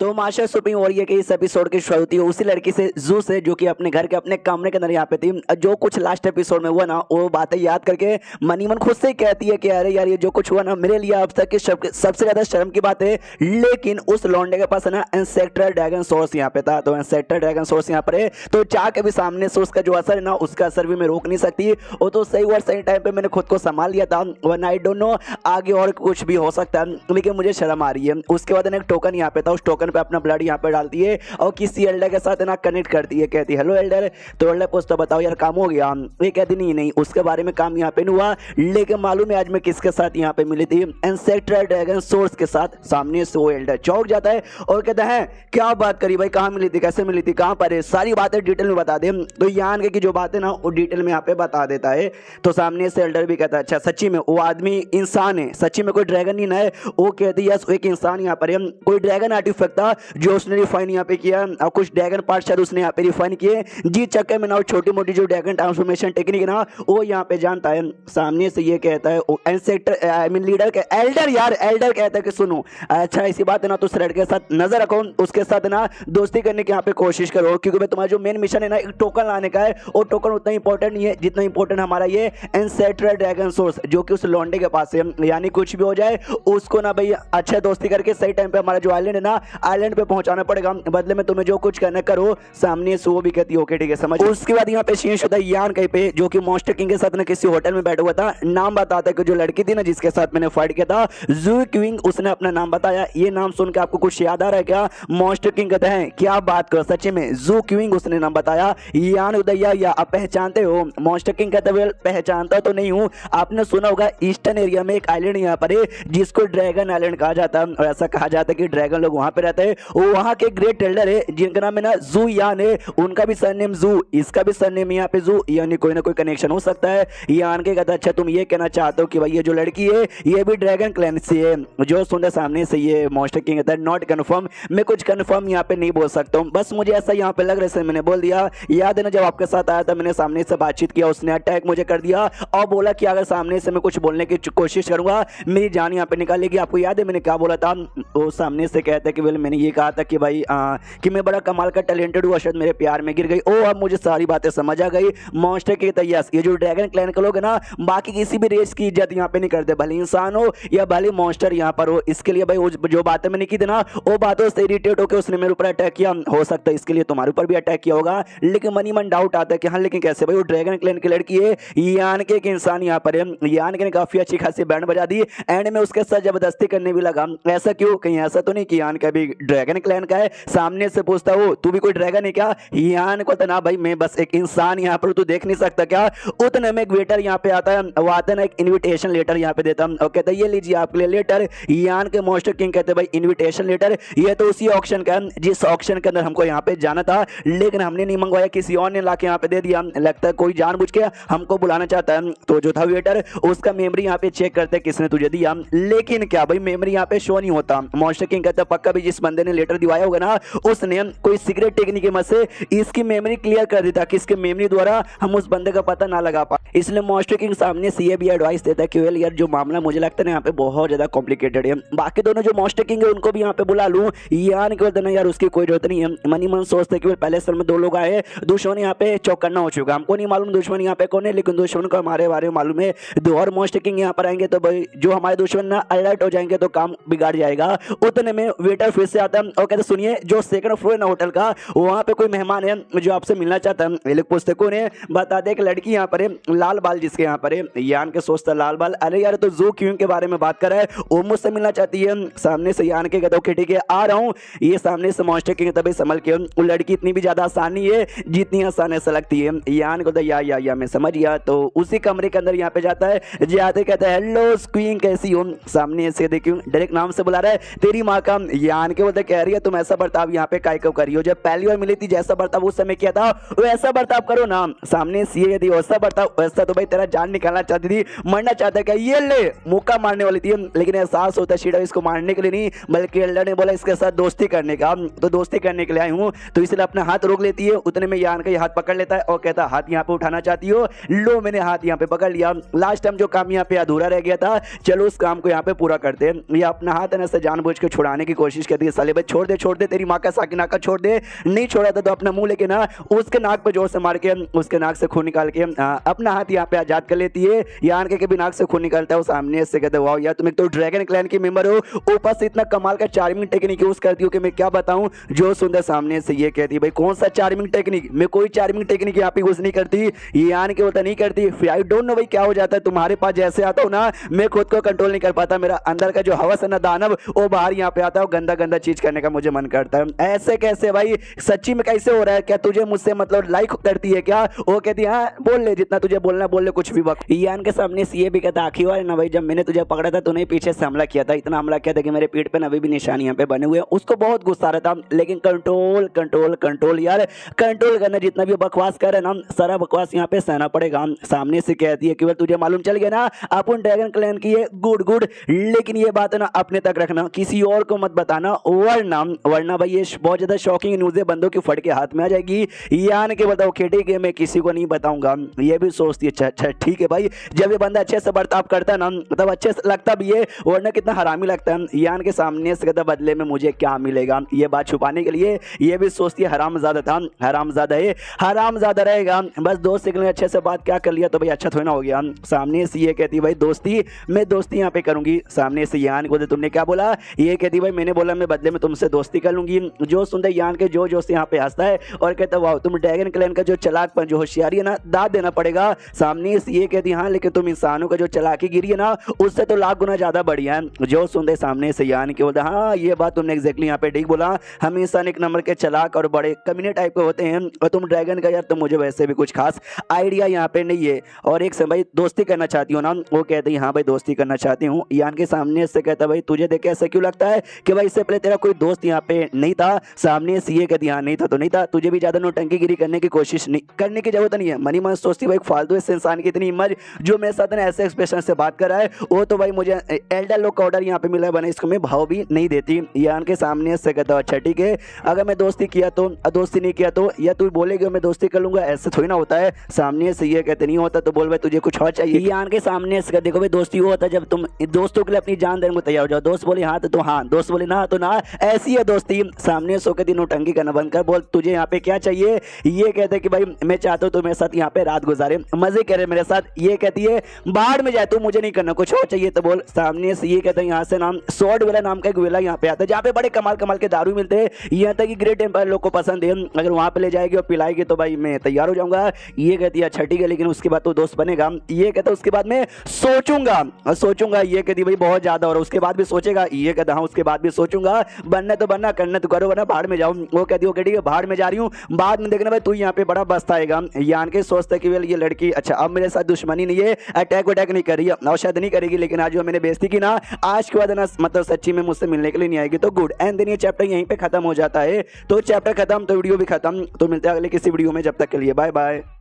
तो master supreme और ये कि इस एपिसोड की शुरुआत होती है उसी लड़की से जू से जो कि अपने घर के अपने कमरे के अंदर यहाँ पे थी। जो कुछ लास्ट एपिसोड में हुआ ना वो बातें याद करके मनी मन खुद से ही कहती है कि अरे यार ये जो कुछ हुआ ना मेरे लिए अब तक की सबसे ज्यादा शर्म की बात है। लेकिन उस लौंडे के पास है ना इंसेक्टर ड्रैगन सोर्स यहाँ पे था, तो इंसेक्टर ड्रैगन सोर्स यहाँ पर है तो चाह के भी सामने से उसका जो असर है ना उसका असर भी मैं रोक नहीं सकती। वो तो सही और सही टाइम पे मैंने खुद को संभाल लिया था, वरना आई डोंट नो आगे और कुछ भी हो सकता है, लेकिन मुझे शर्म आ रही है। उसके बाद एक टोकन यहाँ पे था, उस टोकन पे अपना ब्लड यहाँ पे डालती है और किसी एल्डर के साथ ना कनेक्ट करती है। कहती है हेलो एल्डर, तो एल्डर पूछता बताओ यार काम हो गया। ये कहती नहीं उसके बारे में काम यहाँ पे नहीं हुआ, लेकिन मालूम है आज मैं किसके साथ यहाँ पे मिली थी, इंसेक्टर ड्रैगन सोर्स के साथ। सामने से वो एल्डर चौंक जाता है और कहता है क्या बात करी भाई, कहाँ मिली थी, कैसे मिली थी, कहाँ पर है, सारी बातें डिटेल में बता दे। तो यान की जो बातें ना वो डिटेल में यहाँ पे बता देता है। तो सामने से एल्डर भी कहता है अच्छा सच्ची में वो आदमी इंसान है, सच्ची में कोई ड्रैगन नहीं ना है। वो कहती है यस एक इंसान यहाँ पर है, कोई ड्रैगन आर्टिफैक्ट था जो उसने रिफाइन यहाँ पे किया और कुछ ड्रैगन पार्ट शायद उसने यहाँ पे रिफाइन किए, जी चक्कर में ना वो छोटी मोटी जो ड्रैगन ट्रांसफॉर्मेशन टेक्निक ना वो यहाँ पे जानता है। सामने से ये कहता है इंसेक्टर आई मीन लीडर के एल्डर यार एल्डर कहता है कि सुनो अच्छा ऐसी बात है ना तो उस लड़के के साथ नजर रखो, उसके साथ ना दोस्ती करने की यहाँ पे कोशिश करो, क्योंकि भाई तुम्हारा जो मेन मिशन है ना एक टोकन लाने का है, और टोकन उतना इंपॉर्टेंट नहीं है जितना इंपॉर्टेंट हमारा ये इंसेक्टर ड्रैगन सोर्स जो कि उस लौंडे के पास है। यानी कुछ भी हो जाए उसको ना भाई अच्छा दोस्ती करके सही टाइम पे हमारा जो आइलैंड है ना आइलैंड पे पहुंचाना पड़ेगा, बदले में तुम्हें जो कुछ करना करो। सामने से वो भी कहती है ओके ठीक है समझ। उसके बाद यहाँ पे शीश होता है यान कहीं पे जो कि मॉन्स्टर किंग के साथ ना किसी होटल में बैठा हुआ था। नाम बताता है कि जो लड़की थी ना जिसके साथ मैंने फाइट किया था जू क्विंग, उसने अपना नाम बताया। ये नाम सुन के आपको कुछ याद आ रहा है क्या? मॉन्स्टर किंग कहते हैं क्या बात करो सच्ची में जू क्विंग उसने नाम बताया। यान उदया या आप पहचानते हो? मॉन्स्टर किंग कहते हैं पहचानता तो नहीं हूँ, आपने सुना होगा ईस्टर्न एरिया में एक आइलैंड यहाँ पर है जिसको ड्रैगन आइलैंड कहा जाता है, और ऐसा कहा जाता है कि ड्रैगन लोग वहां पे रहते हैं। वो वहां के ग्रेट एल्डर है जिनका नाम है ना जू यान है, उनका भी सरनेम जू, इसका भी सरनेम यहाँ पे जू, यानी कोई ना कोई कनेक्शन हो सकता है। यान के कहता अच्छा तुम ये कहना चाहते हो कि भाई ये जो लड़की है ये भी ड्रैगन क्लैन से है? जो सुनते सामने से ये मॉन्स्टर किंग कहता है नॉट कन्फर्म, मैं कुछ कन्फर्म यहाँ पे नहीं बोल सकता हूँ, बस मुझे ऐसा यहाँ पे लग रहा है मैंने बोल दिया। याद है ना जब आपके साथ आया था मैंने सामने से बातचीत किया, उसने अटैक मुझे कर दिया और बोला कि अगर सामने से मैं कुछ बोलने की कोशिश करूंगा मेरी जान यहाँ पे निकालेगी। आपको याद है मैंने क्या बोला था? वो सामने से कहता है कि मैंने ये कहा था कि भाई कि मैं बड़ा कमाल का टैलेंटेड हूँ, शायद मेरे प्यार में गिर गई। ओ अब मुझे सारी बातें समझ आ गई। मॉन्स्टर के यस ये जो ड्रैगन क्लैन के लोग है ना बाकी किसी भी रेस की इज्जत यहाँ पे नहीं करते, भले इंसान हो या भले मॉन्स्टर यहाँ पर हो। इसके लिए भाई जो बातें मैंने की थी ना वो बातों से इरिटेट होकर उसने मेरे ऊपर अटैक किया, हो सकता है इसके लिए तुम्हारे ऊपर भी अटैक किया होगा। लेकिन मनी मन डाउट आता है कि हाँ लेकिन कैसे भाई वो ड्रैगन क्लैन की लड़की है, यान के एक इंसान यहाँ पर है। यान के ने काफी अच्छी खासी बैंड बजा दी, एंड में उसके साथ जबरदस्ती करने भी लगा। ऐसा क्यों? कहीं ऐसा तो नहीं कि यान का भी ड्रैगन क्लैन का है? सामने से पूछता वो तू भी कोई ड्रैगन है क्या? यान को तो ना भाई मैं बस एक इंसान यहाँ पर, तू देख नहीं सकता क्या? उतने में एक वेटर यहाँ पे आता है, वो आता है ना एक इन्विटेशन लेटर यहाँ पे देता और कहता है ये लीजिए आपके लिए लेटर। यान के मॉन्स्टर किंग कहते हैं भाई इन्विटेशन लेटर ये तो उसी ऑक्शन का है जिस ऑक्शन के अंदर हमको यहाँ पे जाना था, लेकिन हमने नहीं मंगवाया, किसी और ने लाके यहाँ पे दे दिया। लगता है कोई जानबूझ के हमको बुलाना चाहता है। तो जो था वेटर उसका मेमोरी यहाँ पे चेक करते हैं किसने तुझे दिया, लेकिन क्या भाई मेमोरी यहाँ पे शो नहीं होता। मॉन्स्टर किंग कहता है पक्का भी जिस बंदे ने लेटर दिवाया होगा ना उसने कोई सीक्रेट टेक्निक की मदद से इसकी मेमोरी क्लियर कर दी ताकि इसके मेमोरी द्वारा हम उस बंदे का पता ना लगा पाए। इसलिए मॉन्स्टर किंग सामने से ये भी एडवाइस देता है कि वेल यार जो मामला मुझे लगता है यहाँ पे बहुत ज्यादा कॉम्प्लिकेटेड है, बाकी दोनों जो मॉन्स्टर किंग है उनको भी यहाँ पे बुला लूं। यान के बोलते ना यार उसकी कोई जरूरत नहीं है। मनी मन सोचते कि पहले सर में दो लोग आए, दुश्मन यहाँ पे चौकन्ना हो चुका, हमको नहीं मालूम दुश्मन यहाँ पे कौन है, लेकिन दुश्मन को हमारे बारे में मालूम है। दो और मॉन्स्टर किंग यहाँ पर आएंगे तो भाई जो हमारे दुश्मन ना अलर्ट हो जाएंगे तो काम बिगाड़ जाएगा। उतने में वेटर फिर से आता है और कहते सुनिए जो सेकंड फ्लोर है ना होटल का वहाँ पे कोई मेहमान है जो आपसे मिलना चाहता है। ये लोग पूछते कौन है? बता दे कि लड़की यहाँ पर है लाल बाल जिसके यहाँ पर है। यान के सोचता लाल बाल, अरे यार तो जू क्विंग के बारे में बात कर रहा है, वो मुझसे मिलना चाहती है। सामने से यान के कहता हूँ ठीक है आ रहा हूँ। ये सामने से मॉन्स्टर किंग तभी संभल के वो लड़की इतनी भी ज्यादा आसान नहीं है जितनी आसान ऐसा लगती है। यान को तो या मैं समझ गया। तो उसी कमरे के अंदर यहाँ पे जाता है, जाते कहता है हेलो क्वीन कैसी हो? सामने से देखियो डायरेक्ट नाम से बुला रहा है, तेरी माँ का। यान के बोलते कह रही है तुम ऐसा बर्ताव यहाँ पे काय कब करी हो? जब पहली बार मिली थी जैसा बर्ताव उस समय किया था वैसा बर्ताव करो ना। सामने से यदि वैसा नस्सा तो भाई तेरा जान निकालना चाहती थी, मरना चाहता क्या, ये ले मुक्का मारने वाली थी, लेकिन एहसास होता शीडा इसको मारने के लिए नहीं बल्कि एल्डर ने बोला इसके साथ दोस्ती करने का, तो दोस्ती करने के लिए आई हूँ, तो इसलिए अपना हाथ रोक लेती है। उतने में यान का हाथ पकड़ लेता है और कहता हाथ यहाँ पे उठाना चाहती हो, लो मैंने हाथ यहाँ पे पकड़ लिया। लास्ट टाइम जो काम यहाँ पे अधूरा रह गया था, चलो उस काम को यहाँ पे पूरा करते हैं। ये अपना हाथ है ना जानबूझ के छुड़ाने की कोशिश करती है, साले भाई छोड़ दे तेरी माँ का साकिना का छोड़ दे, नहीं छोड़ा था तो अपना मुंह लेके ना उसके नाक पे जोर से मार के उसके नाक से खून निकाल के अपना हाथ यहाँ पे आजाद कर लेती है। यान के भी नाक से खून निकलता है, वो सामने से कहते वाह यार तुम एक तो ड्रैगन क्लैन की मेंबर हो, ऊपर से इतना कमाल का चार्मिंग टेक्निक यूज करती हो कि मैं क्या बताऊं। जो सुंदर सामने से ये कहती है भाई कौन सा चार्मिंग टेक्निक, मैं कोई चार्मिंग टेक्निक यहाँ पे यूज नहीं करती, यान के होता नहीं करती। आई डोंट नो भाई क्या हो जाता है तुम्हारे पास, जैसे आता हूँ ना मैं खुद को कंट्रोल नहीं कर पाता, मेरा अंदर का जो हवस है ना दानव वो बाहर यहाँ पे आता है, गंदा गंदा चीज करने का मुझे मन करता है। ऐसे कैसे भाई, सच्ची में कैसे हो रहा है, क्या तुझे मुझसे मतलब लाइक करती है क्या? वो कहती है हाँ बोल ले जितना तुझे बोलना बोल ले कुछ भी वक्त। यान के सामने से ये भी कहता आखिर वाले ना भाई जब मैंने तुझे पकड़ा था तूने पीछे से हमला किया था, इतना हमला किया था कि मेरे पीठ पे अभी भी निशान यहाँ पे बने हुए हैं। उसको बहुत गुस्सा आ रहा था, लेकिन कंट्रोल कंट्रोल कंट्रोल यार कंट्रोल करना, जितना भी बकवास कर रहे ना सारा बकवास यहाँ पे सहना पड़ेगा। सामने से कहती है कि तुझे मालूम चल गया ना अपन ड्रैगन क्लैन की है, गुड गुड, लेकिन ये बात है ना अपने तक रखना, किसी और को मत बताना, वरना भाई ये बहुत ज्यादा शॉकिंग न्यूज है, बंदों की फट के हाथ में आ जाएगी। यान के बताओ खेटे के मैं किसी को नहीं बताऊंगा। ये भी सोचती है अच्छा ठीक है भाई, जब ये बंदा अच्छे से बर्ताव करता है ना तब अच्छे से लगता भी है, वरना कितना हरामी लगता है। यान के सामने से कहता बदले में मुझे क्या मिलेगा, ये बात छुपाने के लिए ये भी सोचती है हरामजादा था, हरामजादा है, हरामजादा रहेगा, बस दोस्त से अच्छे से बात क्या कर लिया तो भाई अच्छा थोड़ा ना हो गया। सामने से ये कहती भाई दोस्ती, मैं दोस्ती यहाँ पे करूंगी। सामने से यान को तुमने क्या बोला, ये कहती भाई मैंने बोला मैं बदले में तुमसे दोस्ती कर लूंगी। जो सुनते यान के जो से यहाँ पे हंसता है और कहता वाह तुम ड्रैगन क्लैन का जो चलाकपन जो होशियारी है ना दाद देना पड़ेगा। सामने से ये कहती हाँ लेकिन तुम इंसानों का जो चलाकी गिरी है ना उससे तो लाख गुना ज्यादा बढ़िया है। जो सुनते सामने से यान के बोलता हाँ ये बात तुमने एग्जैक्टली यहाँ पे ठीक बोला, हम इंसान एक नंबर के चलाक और बड़े कमीने टाइप के होते हैं और तुम ड्रैगन का यार तो मुझे वैसे भी कुछ खास आइडिया यहाँ पे नहीं है। और एक से भाई दोस्ती करना चाहती हो ना, वो कहते हैं हाँ भाई दोस्ती करना चाहती हूँ। यान के सामने से कहता भाई तुझे देख के ऐसा क्यों लगता है कि भाई इससे पहले तेरा कोई दोस्त यहाँ पे नहीं था। सामने से ये कहती हाँ नहीं था तो नहीं था, तुझे भी ज्यादा नौटंकीगिरी करने की कोशिश नहीं करने की जरूरत नहीं है। मनी मन सोचती भाई फालतू इस इंसान की इतनी हिम्मत जो मेरे साथ ऐसे एक्सप्रेशन से बात कर रहा है, वो तो भाई मुझे एल्डर लोग का ऑर्डर यहाँ पे मिला है बना, इसको मैं भाव भी नहीं देती। यान के सामने से कहता अच्छा ठीक है, अगर मैं दोस्ती किया तो दोस्ती नहीं किया तो, या तू बोलेगा मैं दोस्ती कर लूंगा, ऐसे थोड़ी ना होता है। सामने से ये कहते नहीं होता तो बोल भाई तुझे कुछ और चाहिए। यान के सामने से देखो भाई दोस्ती वो होता है जब तुम दोस्तों के लिए अपनी जान देने को तैयार हो जाओ, दोस्त बोले हाँ तो हाँ, दोस्त बोले ना तो ना, ऐसी है दोस्ती। सामने सो के दिन नौटंकी करना बंद कर, बोल तुझे यहाँ पे क्या चाहिए। ये कहते कि भाई मैं चाहता हूँ तो मेरे साथ यहाँ पे रात गुजारे, मजे करे मेरे साथ। ये कहती है बाहर में जाए तो मुझे नहीं करना, कुछ और चाहिए तो बोल। सामने से ये कहते हैं यहाँ से नाम सॉर्ड वेला नाम का एक वेला यहाँ पे आता है जहाँ पे बड़े कमाल कमाल के दारू मिलते हैं, यहाँ तक कि ग्रेट एम्पायर लोग को पसंद है, अगर वहाँ पे ले जाएगी और पिलाएगी तो भाई मैं तैयार हो जाऊंगा। ये कहती है अच्छा ठीक है लेकिन उसके बाद तो दोस्त बनेगा। ये कहता है उसके बाद मैं सोचूंगा। ये कहती भाई बहुत ज्यादा और उसके बाद भी सोचेगा। ये कहता हाँ उसके बाद भी सोचूंगा, बनना तो बनना, करना तो करो वरना बाहर में जाओ। वो कहती है ठीक है बाहर में जा रही हूँ, बाद में देखना भाई तू यहाँ पे बड़ा बस्ता आएगा। यान के सोचता है कि ये लड़की अच्छा अब मेरे साथ दुश्मनी नहीं है, अटैक नहीं कर रही है और शायद नहीं करेगी, लेकिन आज जो मैंने बेइज्जती की ना आज के बाद ना मतलब सच्ची में मुझसे मिलने के लिए नहीं आएगी तो गुड। एंड देन ये चैप्टर यहीं पे खत्म हो जाता है। तो चैप्टर खत्म तो वीडियो भी खत्म। तो मिलते हैं अगले किसी वीडियो में, जब तक के लिए बाय बाय।